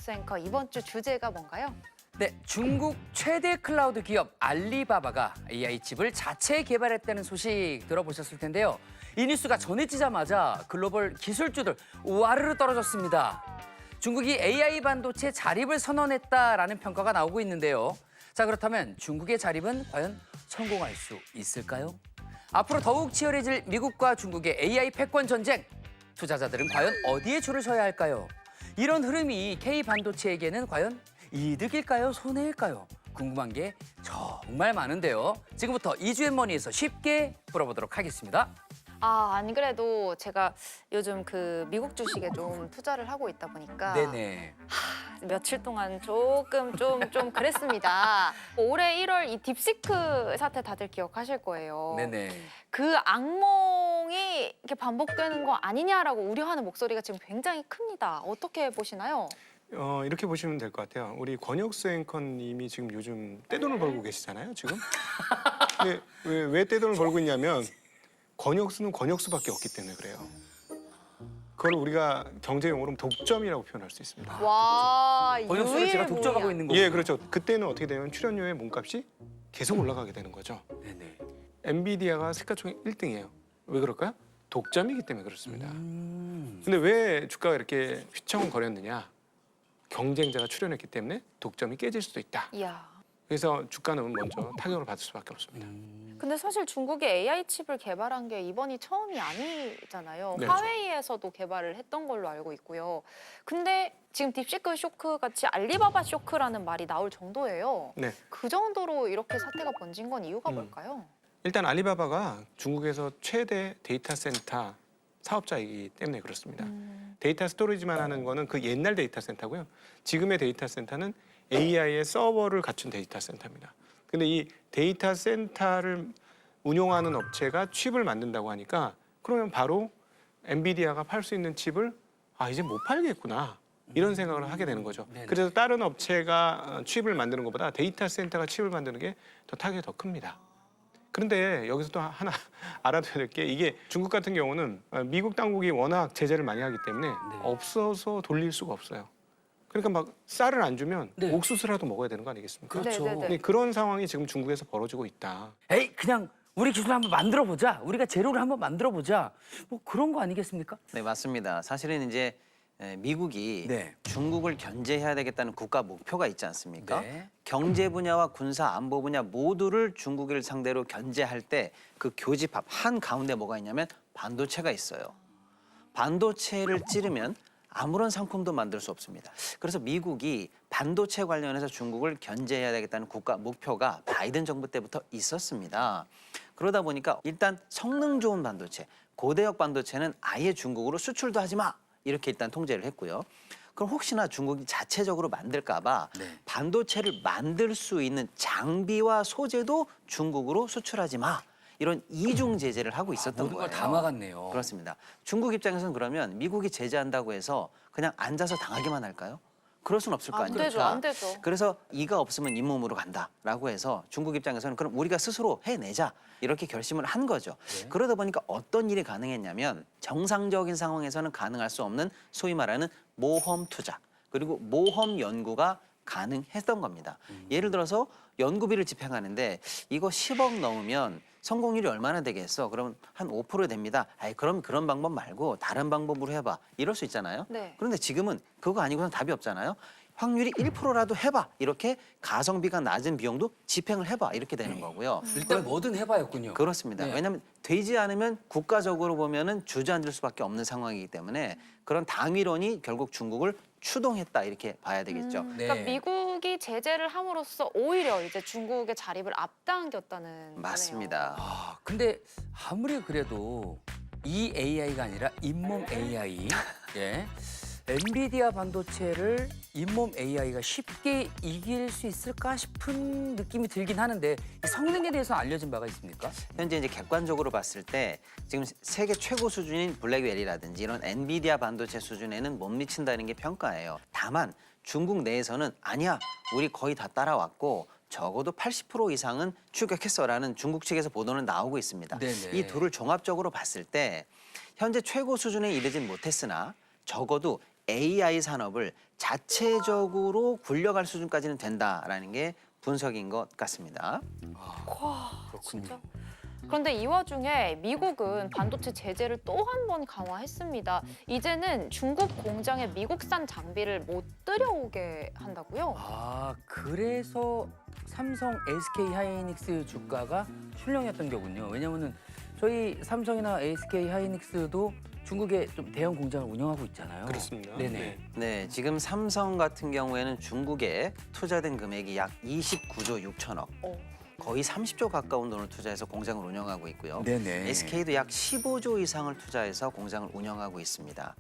권혁수 앵커, 이번 주 주제가 뭔가요? 네, 중국 최대 클라우드 기업 알리바바가 AI 칩을 자체 개발했다는 소식 들어보셨을 텐데요. 이 뉴스가 전해지자마자 글로벌 기술주들 와르르 떨어졌습니다. 중국이 AI 반도체 자립을 선언했다라는 평가가 나오고 있는데요. 자, 그렇다면 중국의 자립은 과연 성공할 수 있을까요? 앞으로 더욱 치열해질 미국과 중국의 AI 패권 전쟁. 투자자들은 과연 어디에 줄을 서야 할까요? 이런 흐름이 K반도체에게는 과연 이득일까요? 손해일까요? 궁금한 게 정말 많은데요. 지금부터 이주앤머니에서 쉽게 풀어보도록 하겠습니다. 안 그래도 제가 요즘 그 미국 주식에 좀 투자를 하고 있다 보니까 네네. 며칠 동안 조금 좀 그랬습니다. 올해 1월 이 딥시크 사태 다들 기억하실 거예요. 네네. 그 악몽이 이렇게 반복되는 거 아니냐라고 우려하는 목소리가 지금 굉장히 큽니다. 어떻게 보시나요? 이렇게 보시면 될 것 같아요. 우리 권혁수 앵커님이 지금 요즘 떼돈을 벌고 계시잖아요, 지금. 근데 왜 떼돈을 벌고 있냐면 권혁수는 권혁수밖에 없기 때문에 그래요. 그걸 우리가 경제용어로 독점이라고 표현할 수 있습니다. 와, 번역수를 제가 독점하고 있는 거예요. 예, 그렇죠. 그때는 어떻게 되면 출연료의 몸값이 계속 올라가게 되는 거죠. 네네. 엔비디아가 시가총액 1등이에요. 왜 그럴까요? 독점이기 때문에 그렇습니다. 음. 근데 왜 주가가 이렇게 휘청거렸느냐? 경쟁자가 출연했기 때문에 독점이 깨질 수도 있다. 이야. 그래서 주가는 먼저 타격을 받을 수밖에 없습니다. 근데 사실 중국이 AI 칩을 개발한 게 이번이 처음이 아니잖아요. 네, 화웨이에서도 개발을 했던 걸로 알고 있고요. 근데 지금 딥시크 쇼크 같이 알리바바 쇼크라는 말이 나올 정도예요. 네. 그 정도로 이렇게 사태가 번진 건 이유가 뭘까요? 일단 알리바바가 중국에서 최대 데이터 센터 사업자이기 때문에 그렇습니다. 데이터 스토리지만 하는 거는 그 옛날 데이터 센터고요. 지금의 데이터 센터는 AI의 서버를 갖춘 데이터 센터입니다. 근데 이 데이터 센터를 운용하는 업체가 칩을 만든다고 하니까 그러면 바로 엔비디아가 팔 수 있는 칩을 이제 못 팔겠구나. 이런 생각을 하게 되는 거죠. 네네. 그래서 다른 업체가 칩을 만드는 것보다 데이터 센터가 칩을 만드는 게 더 타격이 더 큽니다. 그런데 여기서 또 하나 알아둬야 될 게 이게 중국 같은 경우는 미국 당국이 워낙 제재를 많이 하기 때문에 없어서 돌릴 수가 없어요. 그러니까 막 쌀을 안 주면 네. 옥수수라도 먹어야 되는 거 아니겠습니까? 그렇죠. 네네네. 근데 그런 상황이 지금 중국에서 벌어지고 있다. 에이, 그냥 우리 기술 한번 만들어 보자. 우리가 재료를 한번 만들어 보자. 뭐 그런 거 아니겠습니까? 네, 맞습니다. 사실은 이제 미국이 네. 중국을 견제해야 되겠다는 국가 목표가 있지 않습니까? 네. 경제 분야와 군사 안보 분야 모두를 중국을 상대로 견제할 때 그 교집합 한 가운데 뭐가 있냐면 반도체가 있어요. 반도체를 찌르면 아무런 상품도 만들 수 없습니다. 그래서 미국이 반도체 관련해서 중국을 견제해야 되겠다는 국가 목표가 바이든 정부 때부터 있었습니다. 그러다 보니까 일단 성능 좋은 반도체, 고대역 반도체는 아예 중국으로 수출도 하지 마. 이렇게 일단 통제를 했고요. 그럼 혹시나 중국이 자체적으로 만들까 봐 네. 반도체를 만들 수 있는 장비와 소재도 중국으로 수출하지 마. 이런 이중 제재를 하고 있었던 모든 거예요. 걸 다 막았네요. 그렇습니다. 중국 입장에서는 그러면 미국이 제재한다고 해서 그냥 앉아서 당하기만 할까요? 그럴 수는 없을 거 안 아닙니까? 되죠, 안 되죠. 그래서 이가 없으면 잇몸으로 간다라고 해서 중국 입장에서는 그럼 우리가 스스로 해내자 이렇게 결심을 한 거죠. 네. 그러다 보니까 어떤 일이 가능했냐면 정상적인 상황에서는 가능할 수 없는 소위 말하는 모험 투자 그리고 모험 연구가 가능했던 겁니다. 예를 들어서 연구비를 집행하는데 이거 10억 넘으면 성공률이 얼마나 되겠어? 그럼 한 5% 됩니다. 그럼 그런 방법 말고 다른 방법으로 해봐. 이럴 수 있잖아요. 네. 그런데 지금은 그거 아니고는 답이 없잖아요. 확률이 1%라도 해봐. 이렇게 가성비가 낮은 비용도 집행을 해봐. 이렇게 되는 거고요. 일단 뭐든 해봐였군요. 그렇습니다. 네. 왜냐하면 되지 않으면 국가적으로 보면은 주저앉을 수밖에 없는 상황이기 때문에 그런 당위론이 결국 중국을 추동했다 이렇게 봐야 되겠죠. 네. 그러니까 미국이 제재를 함으로써 오히려 이제 중국의 자립을 앞당겼다는 맞습니다. 근데 아무리 그래도 이 AI가 아니라 잇몸 AI. 예. 엔비디아 반도체를 잇몸 AI가 쉽게 이길 수 있을까 싶은 느낌이 들긴 하는데 이 성능에 대해서 알려진 바가 있습니까? 현재 이제 객관적으로 봤을 때 지금 세계 최고 수준인 블랙웰이라든지 이런 엔비디아 반도체 수준에는 못 미친다는 게 평가예요. 다만 중국 내에서는 아니야, 우리 거의 다 따라왔고 적어도 80% 이상은 추격했어라는 중국 측에서 보도는 나오고 있습니다. 네네. 이 둘을 종합적으로 봤을 때 현재 최고 수준에 이르진 못했으나 적어도 AI 산업을 자체적으로 굴려갈 수준까지는 된다라는 게 분석인 것 같습니다. 진짜. 그런데 이 와중에 미국은 반도체 제재를 또 한 번 강화했습니다. 이제는 중국 공장에 미국산 장비를 못 들여오게 한다고요? 아, 그래서 삼성, SK 하이닉스 주가가 출렁였던 거군요. 왜냐면은 저희 삼성이나 SK 하이닉스도 중국에 좀 대형 공장을 운영하고 있잖아요. 그렇습니다. 네네. 네, 지금 삼성 같은 경우에는 중국에 투자된 금액이 약 29조 6천억, 어. 거의 30조 가까운 돈을 투자해서 공장을 운영하고 있고요. 네네. SK도 약 15조 이상을 투자해서 공장을 운영하고 있습니다.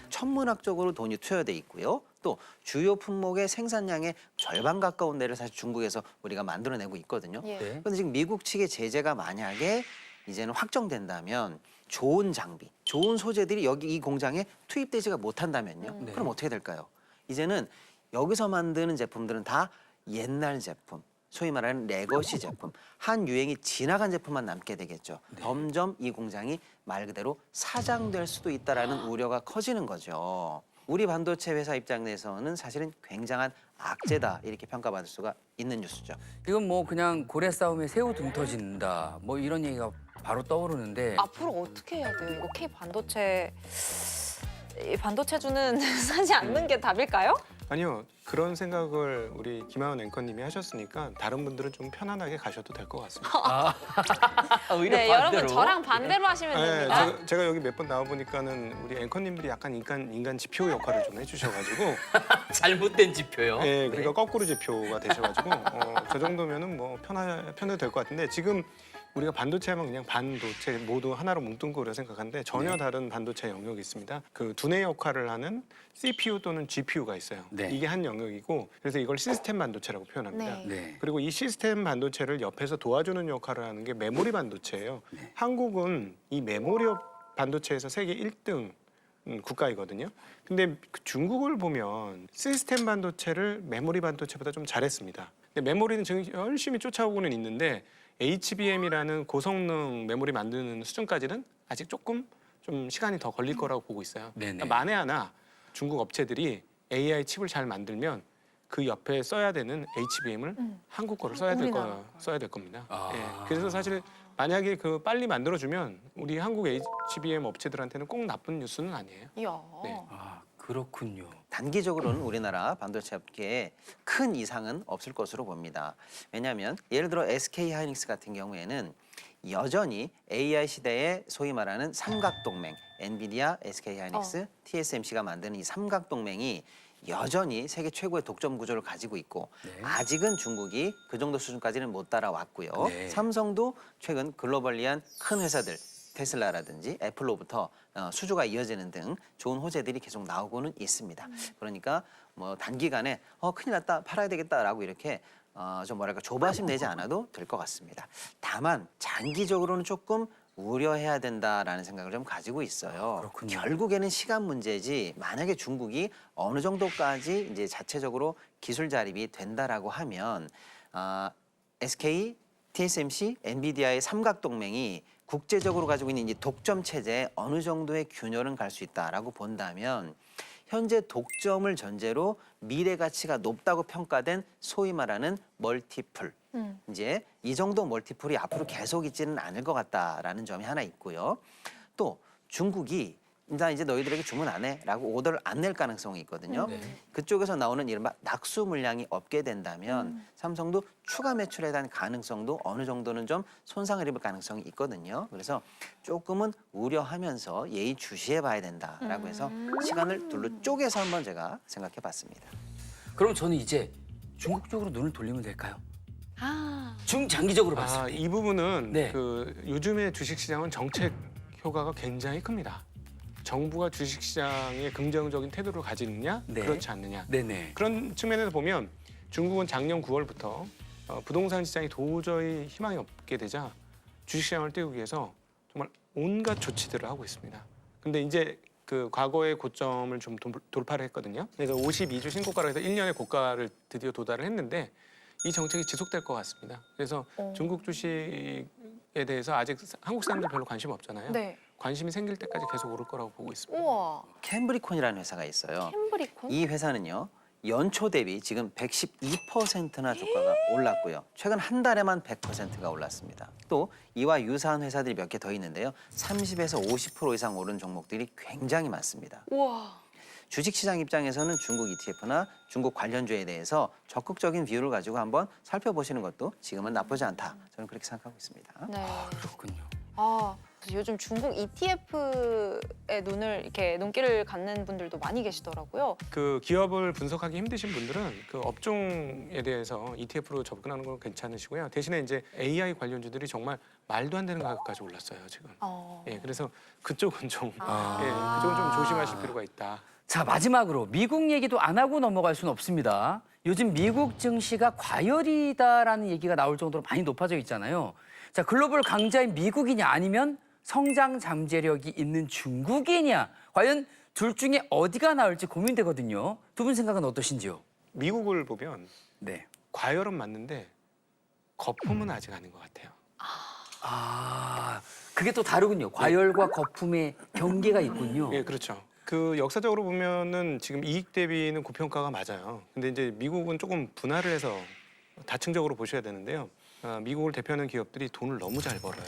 천문학적으로 돈이 투여돼 있고요. 또 주요 품목의 생산량의 절반 가까운 데를 사실 중국에서 우리가 만들어내고 있거든요. 예. 네. 그런데 지금 미국 측의 제재가 만약에 이제는 확정된다면 좋은 장비, 좋은 소재들이 여기 이 공장에 투입되지가 못한다면요. 네. 그럼 어떻게 될까요? 이제는 여기서 만드는 제품들은 다 옛날 제품, 소위 말하는 레거시 제품, 한 유행이 지나간 제품만 남게 되겠죠. 점점 이 공장이 말 그대로 사장될 수도 있다라는 우려가 커지는 거죠. 우리 반도체 회사 입장에서는 사실은 굉장한 악재다 이렇게 평가받을 수가 있는 뉴스죠. 이건 뭐 그냥 고래 싸움에 새우 등 터진다. 뭐 이런 얘기가 바로 떠오르는데 앞으로 어떻게 해야 돼요? 이거 K 반도체 이 반도체주는 사지 않는 게 답일까요? 아니요. 그런 생각을 우리 김하은 앵커님이 하셨으니까 다른 분들은 좀 편안하게 가셔도 될 것 같습니다. 오히려 네, 반대로. 여러분 저랑 반대로 하시면 네, 됩니다. 제가 여기 몇 번 나와 보니까는 우리 앵커님들이 약간 인간 지표 역할을 좀 해주셔가지고, 잘못된 지표요. 네, 그러니까 거꾸로 지표가 되셔가지고 저 정도면은 뭐 편해도 될 것 같은데 지금 우리가 반도체 하면 그냥 반도체 모두 하나로 뭉뚱 거려 생각하는데 전혀 네. 다른 반도체 영역이 있습니다. 그 두뇌 역할을 하는 CPU 또는 GPU가 있어요. 네. 이게 한 영역이고 그래서 이걸 시스템 반도체라고 표현합니다. 네. 네. 그리고 이 시스템 반도체를 옆에서 도와주는 역할을 하는 게 메모리 반도체예요. 한국은 이 메모리 반도체에서 세계 1등 국가이거든요. 근데 그 중국을 보면 시스템 반도체를 메모리 반도체보다 좀 잘했습니다. 근데 메모리는 지금 열심히 쫓아오고는 있는데 HBM이라는 고성능 메모리 만드는 수준까지는 아직 조금 좀 시간이 더 걸릴 거라고 보고 있어요. 네네. 그러니까 만에 하나 중국 업체들이 AI 칩을 잘 만들면 그 옆에 써야 되는 HBM을 한국 거를 써야 될 겁니다. 아. 예, 그래서 사실 만약에 그 빨리 만들어주면 우리 한국 HBM 업체들한테는 꼭 나쁜 뉴스는 아니에요. 이야. 네. 아, 그렇군요. 단기적으로는 우리나라 반도체 업계에 큰 이상은 없을 것으로 봅니다. 왜냐하면 예를 들어 SK 하이닉스 같은 경우에는 여전히 AI 시대의 소위 말하는 삼각동맹, 엔비디아, SK 하이닉스, TSMC가 만드는 이 삼각동맹이 여전히 세계 최고의 독점 구조를 가지고 있고 네. 아직은 중국이 그 정도 수준까지는 못 따라왔고요. 네. 삼성도 최근 글로벌리한 큰 회사들 테슬라라든지 애플로부터 수주가 이어지는 등 좋은 호재들이 계속 나오고는 있습니다. 그러니까 뭐 단기간에 큰일 났다 팔아야 되겠다라고 이렇게 좀 뭐랄까 조바심 내지 않아도 될 것 같습니다. 다만 장기적으로는 조금 우려해야 된다라는 생각을 좀 가지고 있어요. 그렇군요. 결국에는 시간 문제지 만약에 중국이 어느 정도까지 이제 자체적으로 기술 자립이 된다라고 하면 SK, TSMC, 엔비디아의 삼각동맹이 국제적으로 가지고 있는 이 독점 체제에 어느 정도의 균열은 갈 수 있다라고 본다면 현재 독점을 전제로 미래 가치가 높다고 평가된 소위 말하는 멀티플. 이제 이 정도 멀티플이 앞으로 계속 있지는 않을 것 같다라는 점이 하나 있고요. 또 중국이 나 이제 너희들에게 주문 안 해라고 오더를 안 낼 가능성이 있거든요. 네. 그쪽에서 나오는 이른바 낙수 물량이 없게 된다면 삼성도 추가 매출에 대한 가능성도 어느 정도는 좀 손상을 입을 가능성이 있거든요. 그래서 조금은 우려하면서 예의주시해 봐야 된다라고 해서 시간을 둘로 쪼개서 한번 제가 생각해 봤습니다. 그럼 저는 이제 중국 쪽으로 눈을 돌리면 될까요? 아, 중장기적으로 봤을 때. 이 부분은 네. 그 요즘의 주식시장은 정책 효과가 굉장히 큽니다. 정부가 주식시장에 긍정적인 태도를 가지느냐 네. 그렇지 않느냐 네네. 그런 측면에서 보면 중국은 작년 9월부터 부동산 시장이 도저히 희망이 없게 되자 주식시장을 띄우기 위해서 정말 온갖 조치들을 하고 있습니다. 근데 이제 그 과거의 고점을 좀 돌파를 했거든요. 그래서 52주 신고가로 해서 1년의 고가를 드디어 도달을 했는데 이 정책이 지속될 것 같습니다. 그래서 중국 주식에 대해서 아직 한국 사람들 별로 관심 없잖아요. 네. 관심이 생길 때까지 계속 오를 거라고 보고 있습니다. 우와, 캠브리콘이라는 회사가 있어요. 캠브리콘? 이 회사는요. 연초 대비 지금 112%나 주가가 올랐고요. 최근 한 달에만 100%가 올랐습니다. 또 이와 유사한 회사들이 몇 개 더 있는데요. 30에서 50% 이상 오른 종목들이 굉장히 많습니다. 우와. 주식시장 입장에서는 중국 ETF나 중국 관련주에 대해서 적극적인 비율을 가지고 한번 살펴보시는 것도 지금은 나쁘지 않다. 저는 그렇게 생각하고 있습니다. 네. 그렇군요. 아, 그래서 요즘 중국 ETF에 눈길을 갖는 분들도 많이 계시더라고요. 그 기업을 분석하기 힘드신 분들은 그 업종에 대해서 ETF로 접근하는 건 괜찮으시고요. 대신에 이제 AI 관련주들이 정말 말도 안 되는 가격까지 올랐어요 지금. 예, 그래서 그쪽은 좀 그쪽은 좀 조심하실 필요가 있다. 자, 마지막으로 미국 얘기도 안 하고 넘어갈 수는 없습니다. 요즘 미국 증시가 과열이다라는 얘기가 나올 정도로 많이 높아져 있잖아요. 자, 글로벌 강자인 미국이냐 아니면 성장 잠재력이 있는 중국이냐. 과연 둘 중에 어디가 나을지 고민되거든요. 두 분 생각은 어떠신지요? 미국을 보면 네. 과열은 맞는데 거품은 아직 아닌 것 같아요. 아, 그게 또 다르군요. 과열과 거품의 경계가 있군요. 예, 그렇죠. 그 역사적으로 보면은 지금 이익 대비는 고평가가 맞아요. 근데 이제 미국은 조금 분할을 해서 다층적으로 보셔야 되는데요. 미국을 대표하는 기업들이 돈을 너무 잘 벌어요.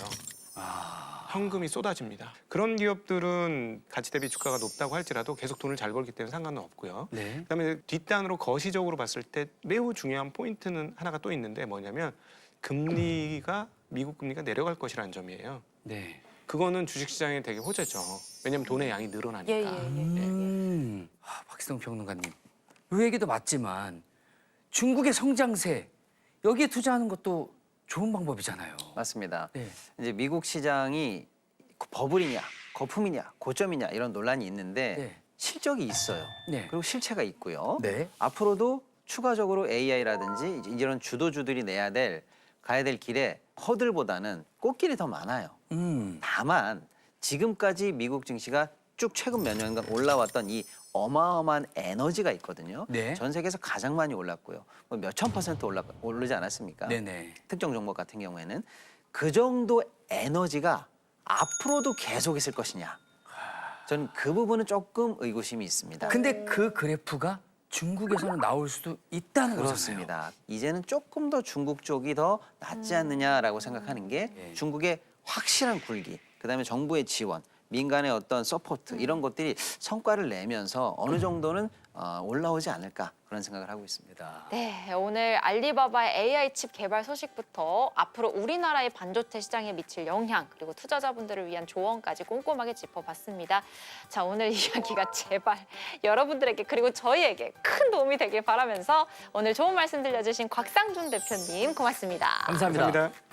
현금이 쏟아집니다. 그런 기업들은 가치 대비 주가가 높다고 할지라도 계속 돈을 잘 벌기 때문에 상관은 없고요. 네. 그다음에 뒷단으로 거시적으로 봤을 때 매우 중요한 포인트는 하나가 또 있는데 뭐냐면 금리가 미국 금리가 내려갈 것이라는 점이에요. 네. 그거는 주식시장에 되게 호재죠. 왜냐하면 돈의 양이 늘어나니까. 예. 박시동 평론가님, 이 얘기도 맞지만 중국의 성장세 여기에 투자하는 것도 좋은 방법이잖아요. 맞습니다. 네. 이제 미국 시장이 버블이냐, 거품이냐, 고점이냐 이런 논란이 있는데 네. 실적이 있어요. 네. 그리고 실체가 있고요. 네. 앞으로도 추가적으로 AI라든지 이런 주도주들이 가야 될 길에 허들보다는 꽃길이 더 많아요. 다만 지금까지 미국 증시가 쭉 최근 몇 년간 올라왔던 이 어마어마한 에너지가 있거든요. 네. 전 세계에서 가장 많이 올랐고요. 뭐 몇천 % 오르지 않았습니까? 네네. 특정 종목 같은 경우에는 그 정도 에너지가 앞으로도 계속 있을 것이냐. 저는 그 부분은 조금 의구심이 있습니다. 근데 그 그래프가 중국에서는 나올 수도 있다는 거잖아요. 그렇습니다. 이제는 조금 더 중국 쪽이 더 낫지 않느냐라고 생각하는 게 네. 중국의 확실한 굴기, 그다음에 정부의 지원, 민간의 어떤 서포트 이런 것들이 성과를 내면서 어느 정도는 올라오지 않을까 그런 생각을 하고 있습니다. 네, 오늘 알리바바의 AI 칩 개발 소식부터 앞으로 우리나라의 반도체 시장에 미칠 영향 그리고 투자자분들을 위한 조언까지 꼼꼼하게 짚어봤습니다. 자, 오늘 이야기가 제발 여러분들에게 그리고 저희에게 큰 도움이 되길 바라면서 오늘 좋은 말씀 들려주신 곽상준 대표님 고맙습니다. 감사합니다. 감사합니다.